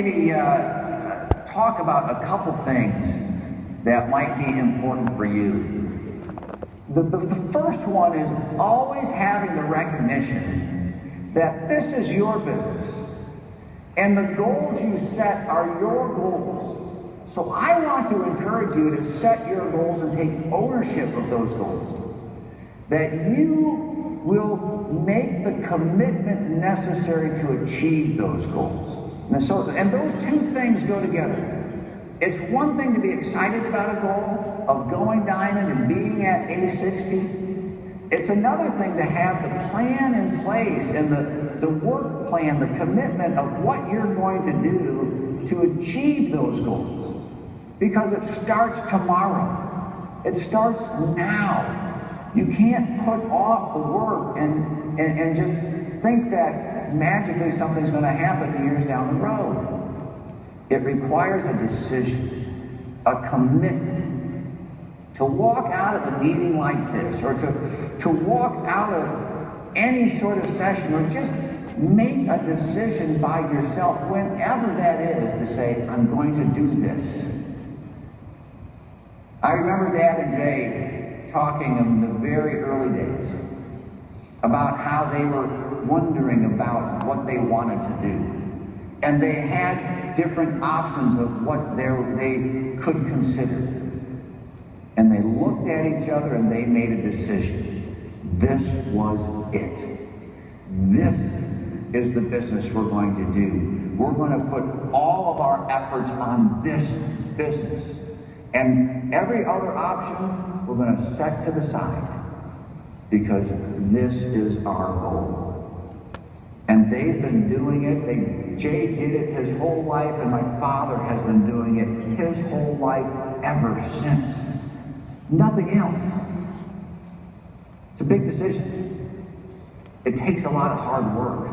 maybe talk about a couple things that might be important for you. The first one is always having the recognition that this is your business, and the goals you set are your goals. So I want to encourage you to set your goals and take ownership of those goals. That you will make the commitment necessary to achieve those goals. And those two things go together. It's one thing to be excited about a goal of going diamond and being at A60. It's another thing to have the plan in place and the work plan, the commitment of what you're going to do to achieve those goals. Because it starts tomorrow. It starts now. You can't put off the work and just think that magically something's going to happen years down the road. It requires a decision, a commitment to walk out of a meeting like this, or to walk out of any sort of session, or just make a decision by yourself, whenever that is, to say, I'm going to do this. I remember Dad and Jay talking in the very early days about how they were wondering about what they wanted to do. And they had different options of what they could consider. And they looked at each other and they made a decision. This was it. This is the business we're going to do. We're going to put all of our efforts on this business. And every other option we're going to set to the side, because this is our goal. And they've been doing it. Jay did it his whole life, and my father has been doing it his whole life ever since. Nothing else. It's a big decision. It takes a lot of hard work.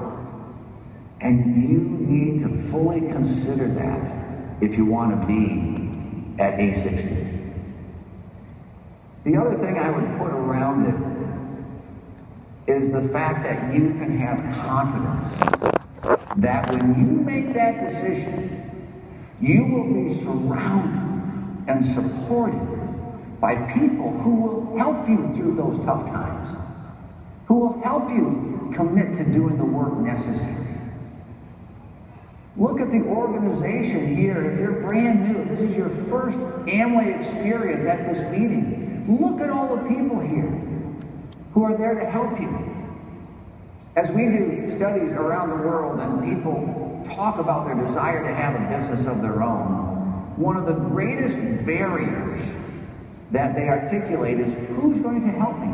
And you need to fully consider that if you want to be at A60. The other thing I would put around it is the fact that you can have confidence that when you make that decision, you will be surrounded and supported by people who will help you through those tough times, who will help you commit to doing the work necessary. Look at the organization here. If you're brand new, this is your first Amway experience at this meeting. Look at all the people here who are there to help you. As we do studies around the world and people talk about their desire to have a business of their own, one of the greatest barriers that they articulate is, who's going to help me?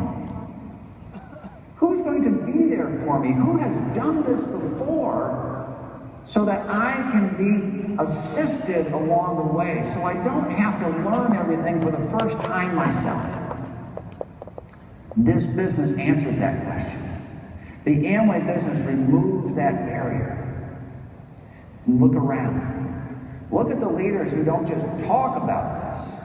Who's going to be there for me? Who has done this before so that I can be assisted along the way, so I don't have to learn everything for the first time myself? This business answers that question. The Amway business removes that barrier. Look around. Look at the leaders who don't just talk about this,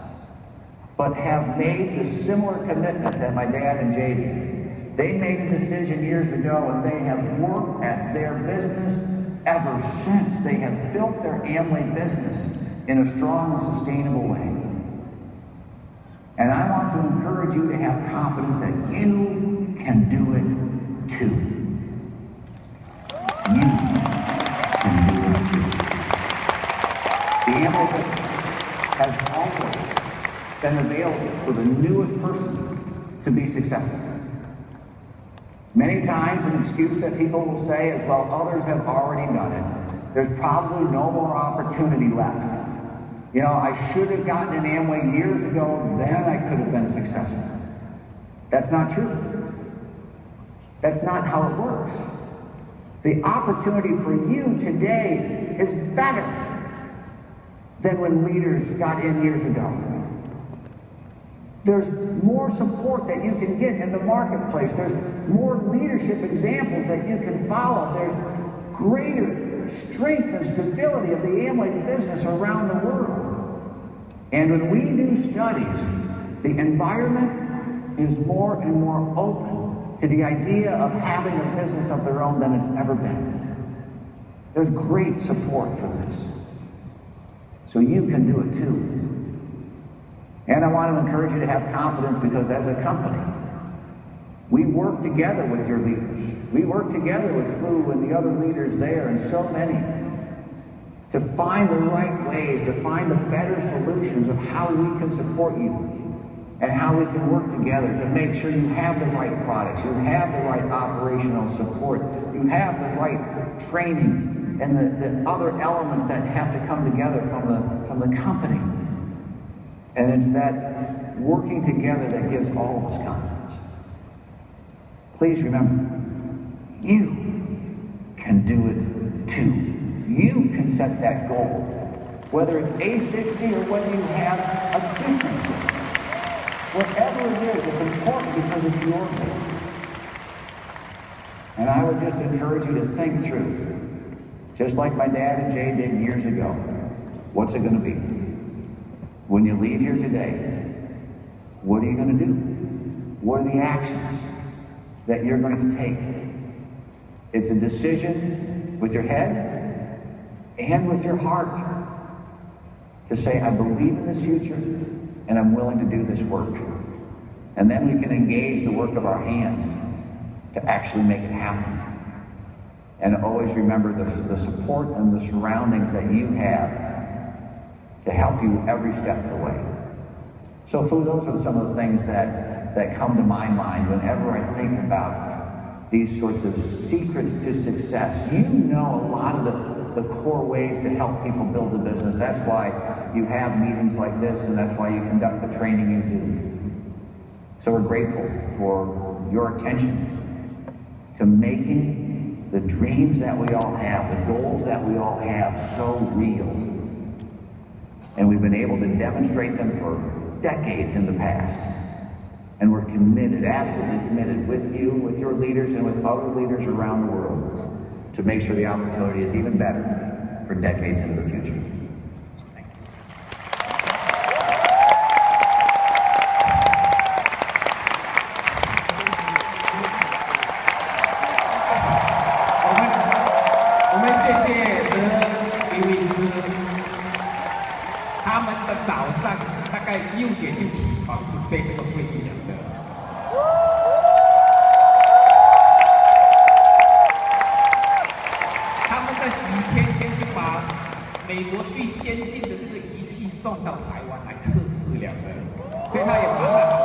but have made the similar commitment that my dad and Jay did. They made a decision years ago, and they have worked at their business ever since. They have built their Amway business in a strong and sustainable way. And I want to encourage you to have confidence that you can do it too. You can do it too. The Amway business has always been available for the newest person to be successful. Many times an excuse that people will say is, well, others have already done it. There's probably no more opportunity left. You know, I should have gotten an Amway years ago, then I could have been successful. That's not true. That's not how it works. The opportunity for you today is better than when leaders got in years ago. There's more support that you can get in the marketplace. There's more leadership examples that you can follow. There's greater strength and stability of the Amway business around the world. And when we do studies, the environment is more and more open to the idea of having a business of their own than it's ever been. There's great support for this. So you can do it too. And I want to encourage you to have confidence because as a company, we work together with your leaders. We work together with Fu and the other leaders there and so many to find the right ways, to find the better solutions of how we can support you and how we can work together to make sure you have the right products, you have the right operational support, you have the right training and the other elements that have to come together from the company. And it's that working together that gives all of us confidence. Please remember, you can do it too. You can set that goal. Whether it's A60 or whether you have a different goal. Whatever it is, it's important because it's your goal. And I would just encourage you to think through, just like my dad and Jay did years ago, what's it going to be? When you leave here today, what are you going to do? What are the actions that you're going to take? It's a decision with your head and with your heart to say, I believe in this future and I'm willing to do this work. And then we can engage the work of our hands to actually make it happen. And always remember the support and the surroundings that you have to help you every step of the way. So Fu, those are some of the things that come to my mind whenever I think about these sorts of secrets to success. You know a lot of the core ways to help people build a business. That's why you have meetings like this, and that's why you conduct the training you do. So we're grateful for your attention to making the dreams that we all have, the goals that we all have, so real. And we've been able to demonstrate them for decades in the past. And we're committed, absolutely committed, with you, with your leaders, and with other leaders around the world to make sure the opportunity is even better for decades into the future. Thank you. 我们谢谢刘医师，他们的早上大概6点就起床准备这个会议了的。他们在几天前就把美国最先进的这个仪器送到台湾来测试了的，所以他也把